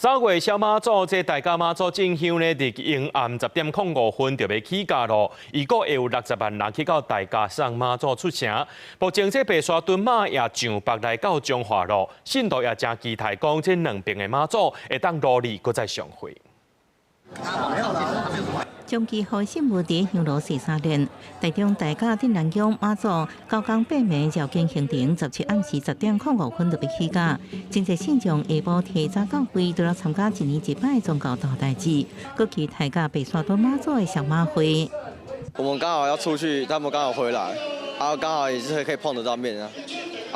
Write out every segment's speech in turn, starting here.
3月小媽祖這大甲媽祖進香呢，佇永暗10:05就要起駕咯。預估會有60萬人去到大甲送媽祖出城。目前這白沙屯馬也上北來到中華路，信徒也真期待講這兩邊的媽祖會當努力擱再相會。中期號新務在香爐13年，台中大甲鎮瀾宮媽祖高崗8暝繞境行程17暗時10:05就要起駕，真濟信眾下晡提早到會，都要參加一年一擺宗教大代誌，佮期待甲白沙屯媽祖的小馬會。我們剛好要出去，他們剛好回來，剛好也是可以碰得到面啊。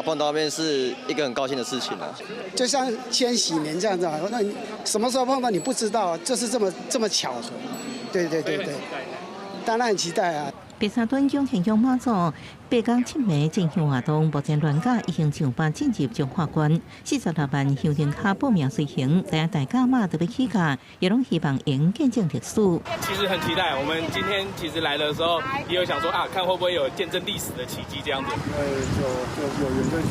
碰到面是一個很高興的事情啊，就像千禧年這樣子啊，那你什麼時候碰到你不知道，就是這麼巧合，對，當然很期待啊。白沙屯永慶宮媽祖8天7暝進香活動，目前鑾駕已經上北進入彰化縣，46萬香燈卡報名隨行，第一大甲媽就要起駕，也攏希望能見證歷史。其實很期待，我們今天其實來的時候也有想說啊，看會不會有見證歷史的奇蹟這樣子。就有緣分聚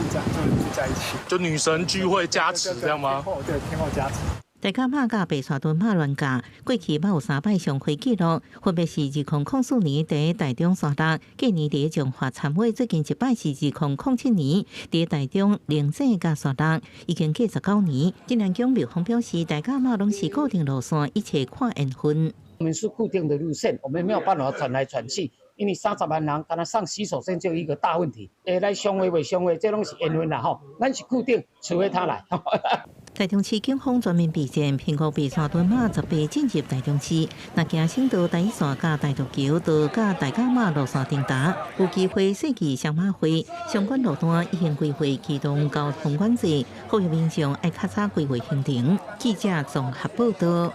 在一起，就女神聚會加持這樣嗎？對，天後加持。大甲媽甲白沙屯媽鑾駕，過去嘛有3擺上會記錄，分別是2004年在台中山達，隔年在彰化參會，最近一擺是2007年在台中龍井甲山達，已經過19年。鎮瀾宮廟方表示，大甲媽攏是固定路線，一切看緣分。我們是固定的路線，我們沒有辦法轉來轉去，因為30萬人，剛才上洗手間就有一個大問題。來相會未相會，這攏是緣分啦吼，咱是固定，除非他來。台中市警方全面備戰，評估白沙屯媽18進入台中市，那行省道第一線甲大渡橋到甲大甲媽路線定達，有機會設計雙馬會，相關路段已經規劃啟動交通管制，呼籲民眾愛較早規劃行程。記者綜合報道。